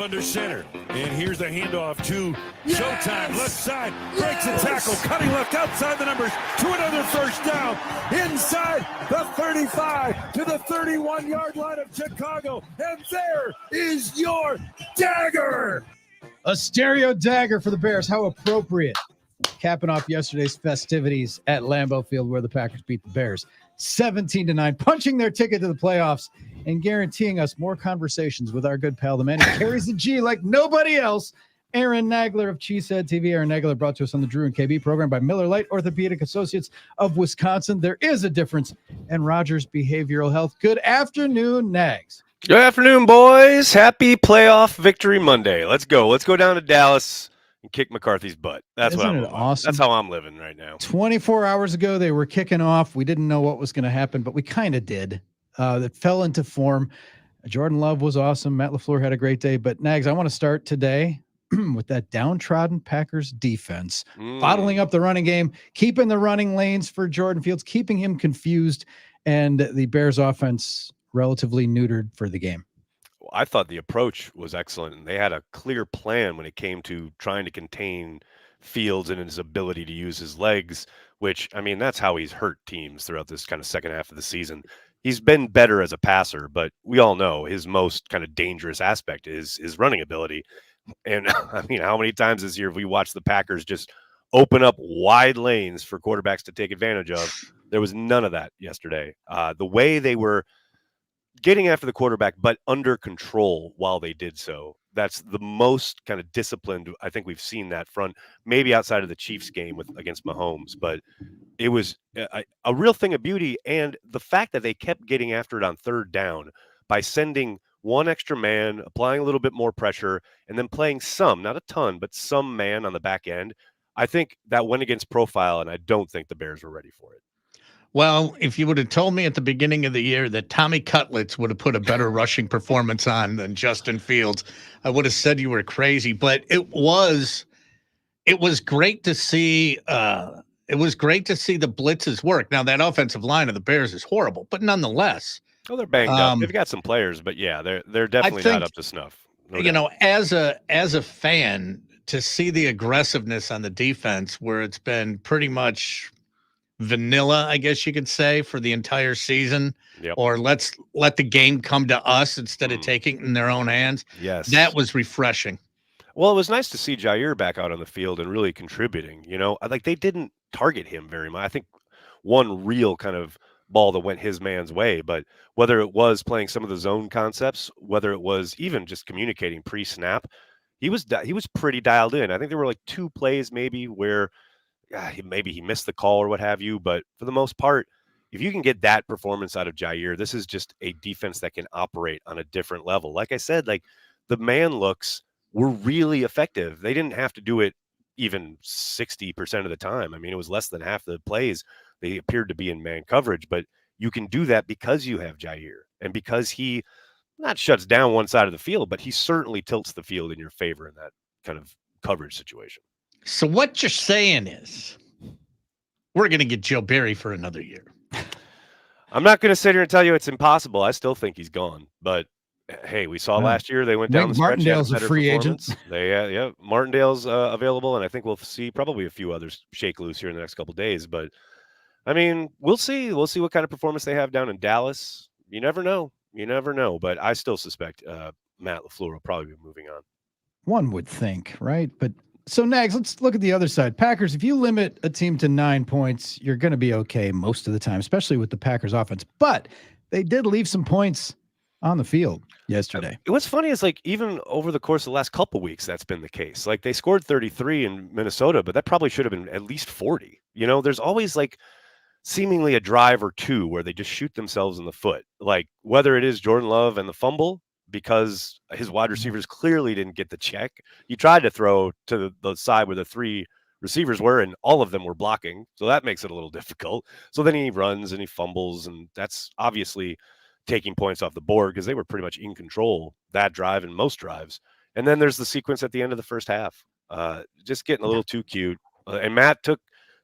under center. And here's the handoff to Showtime. Left side, breaks a tackle, cutting left outside the numbers to another first down. Inside the 35 to the 31-yard line of Chicago. And there is your dagger. A stereo dagger for the Bears. How appropriate. Capping off yesterday's festivities at Lambeau Field where the Packers beat the Bears 17-9, punching their ticket to the playoffs and guaranteeing us more conversations with our good pal, the man who carries the G like nobody else, Aaron Nagler of Cheesehead TV. Aaron Nagler brought to us on the Drew and KB program by Miller Lite Orthopedic Associates of Wisconsin. There is a difference in Rogers Behavioral Health. Good afternoon, Nags. Good afternoon, boys. Happy playoff victory Monday. Let's go. Let's go down to Dallas and kick McCarthy's butt. That's Isn't what I'm it awesome? That's how I'm living right now. 24 hours ago, they were kicking off. We didn't know what was going to happen, but we kind of did. That fell into form. Jordan Love was awesome. Matt LaFleur had a great day. But, Nags, I want to start today with that downtrodden Packers defense, bottling up the running game, keeping the running lanes for Jordan Fields, keeping him confused, and the Bears offense relatively neutered for the game. I thought the approach was excellent, and they had a clear plan when it came to trying to contain Fields and his ability to use his legs, which, I mean, that's how he's hurt teams throughout this kind of second half of the season. He's been better as a passer, but we all know his most kind of dangerous aspect is his running ability. And, I mean, how many times this year have we watched the Packers just open up wide lanes for quarterbacks to take advantage of? There was none of that yesterday. The way they were getting after the quarterback, but under control while they did so. That's the most kind of disciplined I think we've seen that front, maybe outside of the Chiefs game against Mahomes. But it was a real thing of beauty. And the fact that they kept getting after it on third down by sending one extra man, applying a little bit more pressure, and then playing some, not a ton, but some man on the back end, I think that went against profile, and I don't think the Bears were ready for it. Well, if you would have told me at the beginning of the year that Tommy Cutlets would have put a better rushing performance on than Justin Fields, I would have said you were crazy. But it was great to see. It was great to see the blitzes work. Now that offensive line of the Bears is horrible, but nonetheless, oh, they're banged up. They've got some players, but yeah, they're definitely not up to snuff. No doubt. As a fan, to see the aggressiveness on the defense, where it's been pretty much vanilla, I guess you could say, for the entire season. Yep. Or let's let the game come to us instead of taking it in their own hands. Yes. That was refreshing. Well, it was nice to see Jair back out on the field and really contributing. You know, like they didn't target him very much. I think one real kind of ball that went his man's way, but whether it was playing some of the zone concepts, whether it was even just communicating pre-snap, he was pretty dialed in. I think there were like two plays maybe where maybe he missed the call or what have you, but for the most part, if you can get that performance out of Jair, this is just a defense that can operate on a different level. Like I said, like the man looks were really effective. They didn't have to do it even 60% of the time. I mean, it was less than half the plays. They appeared to be in man coverage, but you can do that because you have Jair and because he not shuts down one side of the field, but he certainly tilts the field in your favor in that kind of coverage situation. So what you're saying is we're going to get Joe Barry for another year. I'm not going to sit here and tell you it's impossible. I still think he's gone. But, hey, we saw last year they went down the stretch. Martindale's a free agent. Martindale's available, and I think we'll see probably a few others shake loose here in the next couple of days. But, I mean, we'll see. We'll see what kind of performance they have down in Dallas. You never know. But I still suspect Matt LaFleur will probably be moving on. One would think, right? But so, Nags, let's look at the other side. Packers, if you limit a team to 9 points, you're going to be okay most of the time, especially with the Packers offense. But they did leave some points on the field yesterday. What's funny is, like, even over the course of the last couple of weeks, that's been the case. Like, they scored 33 in Minnesota, but that probably should have been at least 40. You know, there's always, like, seemingly a drive or two where they just shoot themselves in the foot. Like, whether it is Jordan Love and the fumble, because his wide receivers clearly didn't get the check. He tried to throw to the side where the three receivers were, and all of them were blocking. So that makes it a little difficult. So then he runs and he fumbles, and that's obviously taking points off the board because they were pretty much in control that drive and most drives. And then there's the sequence at the end of the first half. Just getting a little too cute. And Matt took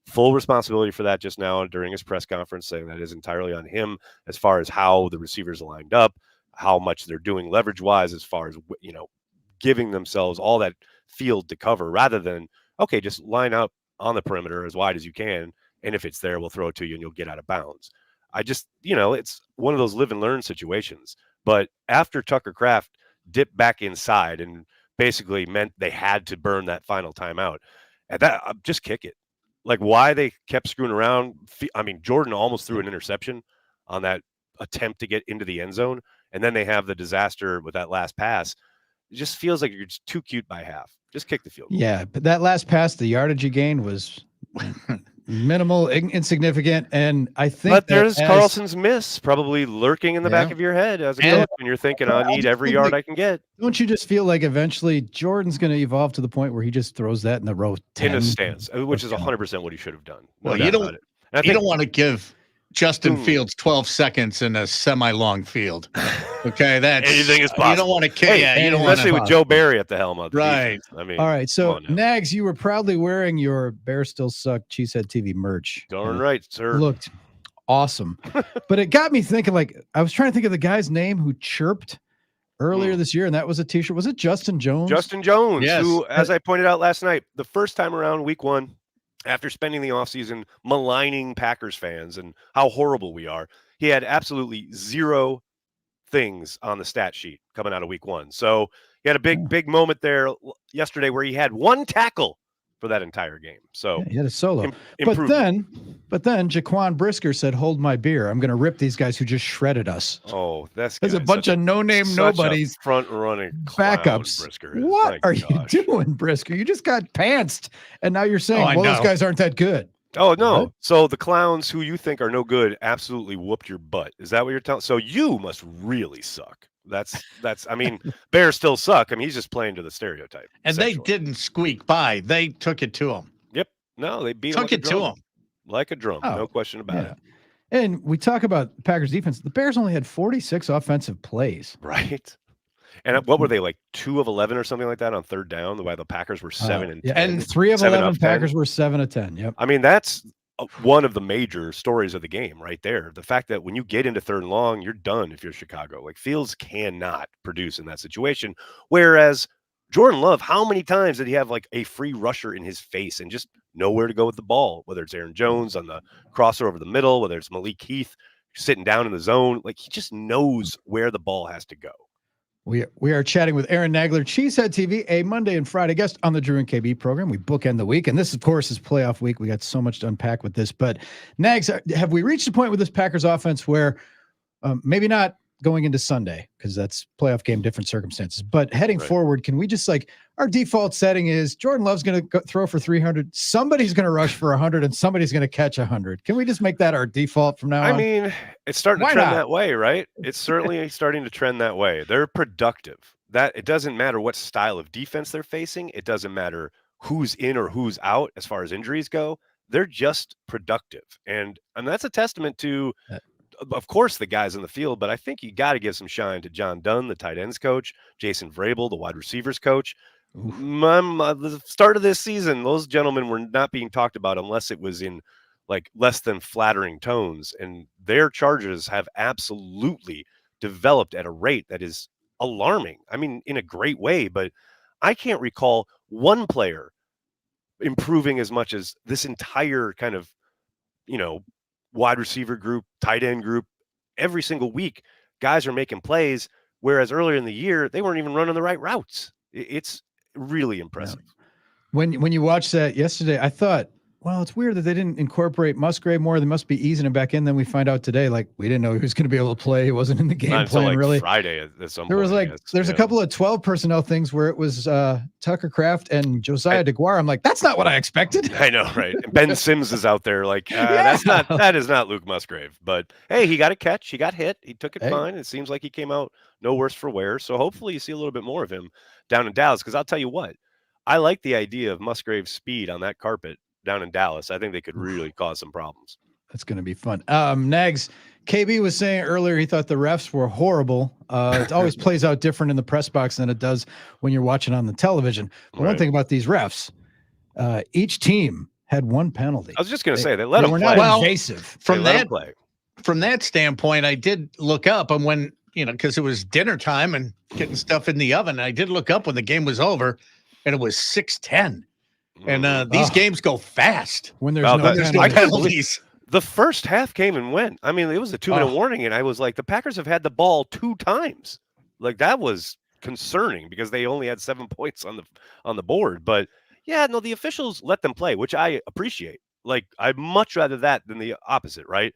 full responsibility for that just now during his press conference, saying that is entirely on him as far as how the receivers lined up, how much they're doing leverage-wise as far as, you know, giving themselves all that field to cover rather than, okay, just line up on the perimeter as wide as you can. And if it's there, we'll throw it to you and you'll get out of bounds. I just, it's one of those live and learn situations. But after Tucker Kraft dipped back inside and basically meant they had to burn that final timeout, at that, just kick it. Like, why they kept screwing around. I mean, Jordan almost threw an interception on that attempt to get into the end zone. And then they have the disaster with that last pass. It just feels like you're just too cute by half. Just kick the field goal. Yeah, but that last pass, the yardage you gained was minimal, insignificant, and I think. But there's Carlson's miss probably lurking in the back of your head as a coach, and you're thinking, I need every yard I can get. Don't you just feel like eventually Jordan's going to evolve to the point where he just throws that in the row 10? In a stance, which is 100% what he should have done. Well, you don't want to give Justin Fields 12 seconds in a semi-long field. Okay, that's anything is possible. You don't want to kill. Yeah, you don't especially with Joe Barry at the helm of the defense. I mean, all right. So Nags, you were proudly wearing your Bears Still Suck Cheesehead TV merch. Darn right, sir. Looked awesome, but it got me thinking. Like, I was trying to think of the guy's name who chirped earlier this year, and that was a T-shirt. Was it Justin Jones? Justin Jones, yes. Who, as I pointed out last night, the first time around, week 1. After spending the offseason maligning Packers fans and how horrible we are, he had absolutely 0 things on the stat sheet coming out of week 1. So he had a big moment there yesterday where he had 1 tackle for that entire game. So he had a solo. But then Jaquan Brisker said, "Hold my beer. I'm going to rip these guys who just shredded us." Oh, there's a bunch of no-name nobodies, front running backups. Brisker what are you doing, Brisker? You just got pantsed, and now you're saying, those guys aren't that good. Oh, no. What? So the clowns who you think are no good absolutely whooped your butt. Is that what you're telling? So you must really suck. That's. I mean, Bears still suck. I mean, he's just playing to the stereotype. And they didn't squeak by. They took it to him. Yep. No, they beat took him it to him like a drum. No question about it. And we talk about Packers defense. The Bears only had 46 offensive plays. Right. And what were they, like 2 of 11 or something like that on third down? The way the Packers were 7 and 10. And 3 of 11 Packers were 7 of 10. Yep. I mean, that's one of the major stories of the game right there. The fact that when you get into 3rd and long, you're done if you're Chicago. Like, Fields cannot produce in that situation. Whereas Jordan Love, how many times did he have like a free rusher in his face and just nowhere to go with the ball? Whether it's Aaron Jones on the crosser over the middle, whether it's Malik Heath sitting down in the zone, like he just knows where the ball has to go. We are chatting with Aaron Nagler, Cheesehead TV, a Monday and Friday guest on the Drew and KB program. We bookend the week, and this, of course, is playoff week. We got so much to unpack with this. But, Nags, have we reached a point with this Packers offense where maybe not going into Sunday, because that's playoff game, different circumstances, but heading forward, can we just, like, our default setting is Jordan Love's going to throw for 300, somebody's going to rush for 100, and somebody's going to catch 100. Can we just make that our default from now on? I mean, it's starting to trend that way, right? It's certainly starting to trend that way. They're productive. That it doesn't matter what style of defense they're facing. It doesn't matter who's in or who's out as far as injuries go. They're just productive. And that's a testament to, of course, the guys in the field, but I think you got to give some shine to John Dunn, the tight ends coach, Jason Vrabel, the wide receivers coach. The start of this season, those gentlemen were not being talked about unless it was in like less than flattering tones, and their charges have absolutely developed at a rate that is alarming. I mean, in a great way, but I can't recall one player improving as much as this entire kind of, wide receiver group, tight end group. Every single week, guys are making plays, whereas earlier in the year, they weren't even running the right routes. It's really impressive. When you watched that yesterday, I thought, well, it's weird that they didn't incorporate Musgrave more. They must be easing him back in. Then we find out today, like, we didn't know he was going to be able to play. He wasn't in the game plan, like really. Friday at some there point, was there's a couple of 12 personnel things where it was Tucker Kraft and Josiah DeGuara. I'm like, that's not what I expected. I know, right? And Ben Sims is out there like, that is not Luke Musgrave. But hey, he got a catch. He got hit. He took it fine. It seems like he came out no worse for wear. So hopefully you see a little bit more of him down in Dallas. Because I'll tell you what, I like the idea of Musgrave's speed on that carpet down in Dallas. I think they could really cause some problems. That's going to be fun. Nags, KB was saying earlier he thought the refs were horrible. It always plays out different in the press box than it does when you're watching on the television. But one thing about these refs, each team had one penalty. I was just going to say, they let them were play. not invasive. From that standpoint, I did look up, and when because it was dinner time and getting stuff in the oven. I did look up when the game was over, and it was 6:10. And these games go fast when there's Well, no that- penalties. penalties. The first half came and went. I mean, it was a 2-minute warning, and I was like, the Packers have had the ball 2 times. Like, that was concerning because they only had 7 points on the board. But yeah, no, the officials let them play, which I appreciate. Like, I'd much rather that than the opposite, right?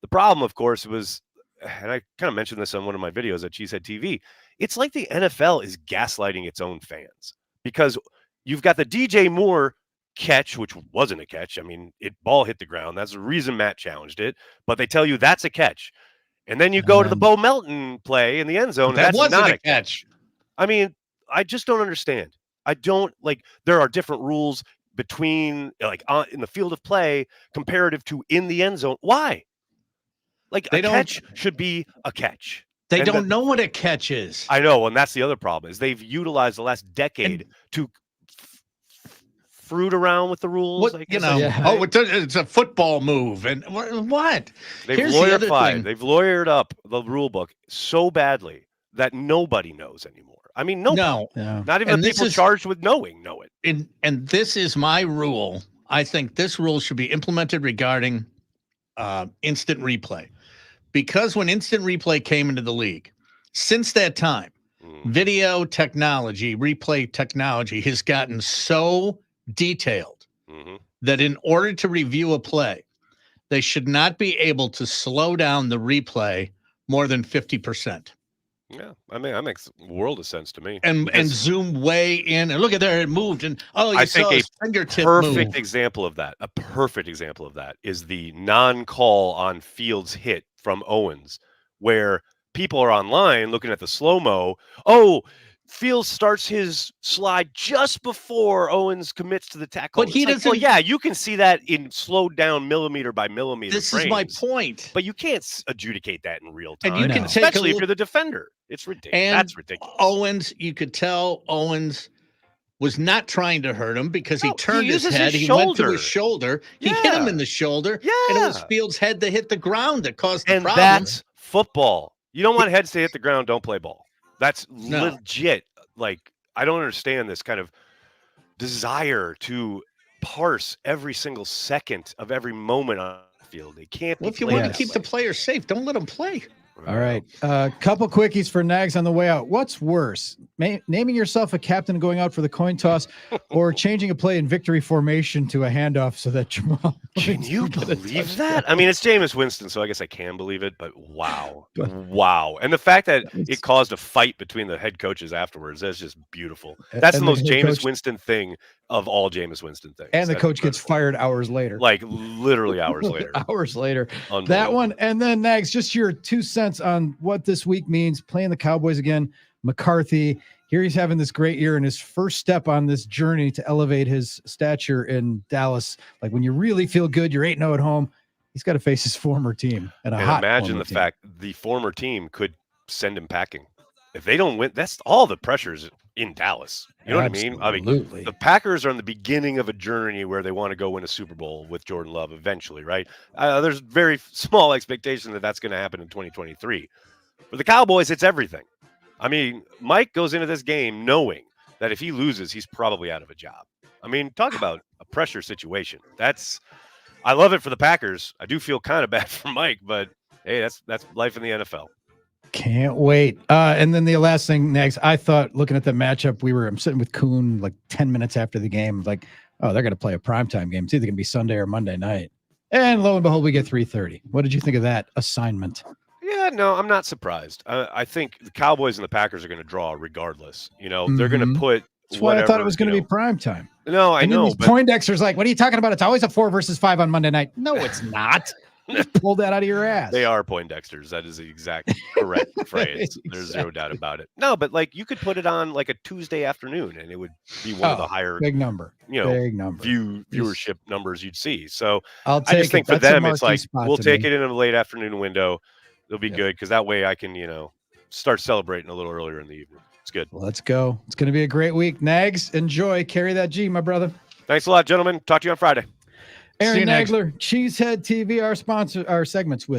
The problem, of course, was, and I kind of mentioned this on one of my videos at Cheesehead TV, it's like the NFL is gaslighting its own fans because you've got the DJ Moore catch, which wasn't a catch. I mean, ball hit the ground. That's the reason Matt challenged it, but they tell you that's a catch. And then you go to the Bo Melton play in the end zone. That And that's wasn't not a catch. I mean, I just don't understand. I don't like, there are different rules between like in the field of play comparative to in the end zone. Why? Like a catch should be a catch. They don't know what a catch is. I know, and that's the other problem is they've utilized the last decade to fruit around with the rules. It's a football move, and what? They've lawyered up the rule book so badly that nobody knows anymore. I mean, not even the people charged with knowing know it. And this is my rule. I think this rule should be implemented regarding instant replay. Because when instant replay came into the league, since that time, video technology, replay technology has gotten so detailed that in order to review a play, they should not be able to slow down the replay more than 50%. Yeah, I mean, that makes a world of sense to me. And zoom way in and look at there, it moved. And I think a fingertip perfect example of that, is the non-call on Fields' hit from Owens, where people are online looking at the slow-mo. Oh, Fields starts his slide just before Owens commits to the tackle. But he doesn't. Well, yeah, you can see that in slowed down millimeter by millimeter. This frames, is my point. But you can't adjudicate that in real time. And you can especially if you're the defender. It's ridiculous. And that's ridiculous. Owens, you could tell Owens was not trying to hurt him because he turned his head. He went to his shoulder. He hit him in the shoulder. Yeah. And it was Fields' head that hit the ground that caused the problem. And that's football. You don't want heads to hit the ground. Don't play ball. That's legit. Like, I don't understand this kind of desire to parse every single second of every moment on the field. They can't be. Well, if you want to keep the players safe, don't let them play. All right. Couple quickies for Nags on the way out. What's worse, naming yourself a captain and going out for the coin toss or changing a play in victory formation to a handoff so that Jamal... Can you believe that? I mean, it's Jameis Winston, so I guess I can believe it, but wow. Wow. And the fact that it caused a fight between the head coaches afterwards, that's just beautiful. That's the most Jameis Winston thing of all Jameis Winston things. And the coach gets fired hours later. Like, literally hours later. Hours later. That one. And then, Nags, just your 2 cents on what this week means. Playing the Cowboys again. McCarthy. Here he's having this great year and his first step on this journey to elevate his stature in Dallas. Like when you really feel good, you're 8-0 at home. He's got to face his former team. And imagine the fact the former team could send him packing. If they don't win, that's all the pressures in Dallas. You know what I mean? I mean, the Packers are in the beginning of a journey where they want to go win a Super Bowl with Jordan Love eventually, right? There's very small expectation that that's going to happen in 2023. For the Cowboys, it's everything. I mean, Mike goes into this game knowing that if he loses, he's probably out of a job. I mean, talk about a pressure situation. I love it for the Packers. I do feel kind of bad for Mike, but hey, that's life in the NFL. Can't wait. And then the last thing, next, I thought looking at the matchup, I'm sitting with Kuhn like 10 minutes after the game, like, oh, they're going to play a primetime game. It's either going to be Sunday or Monday night. And lo and behold, we get 3:30. What did you think of that assignment? Yeah, no, I'm not surprised. I think the Cowboys and the Packers are going to draw regardless. You know, they're going to put. That's why I thought it was going to be prime time. No, I know. Poindexter's like, what are you talking about? It's always a 4 versus 5 on Monday night. No, it's not. Just pull that out of your ass. They are Poindexters. That is the exact correct phrase. There's no doubt about it. No, but like you could put it on like a Tuesday afternoon, and it would be one of the higher big number, viewership numbers you'd see. So I just think for them, it's like we'll take it in a late afternoon window. It'll be good because that way I can start celebrating a little earlier in the evening. It's good. Let's go. It's going to be a great week. Nags, enjoy. Carry that G, my brother. Thanks a lot, gentlemen. Talk to you on Friday. Aaron Nagler, Cheesehead TV, our sponsor, our segments with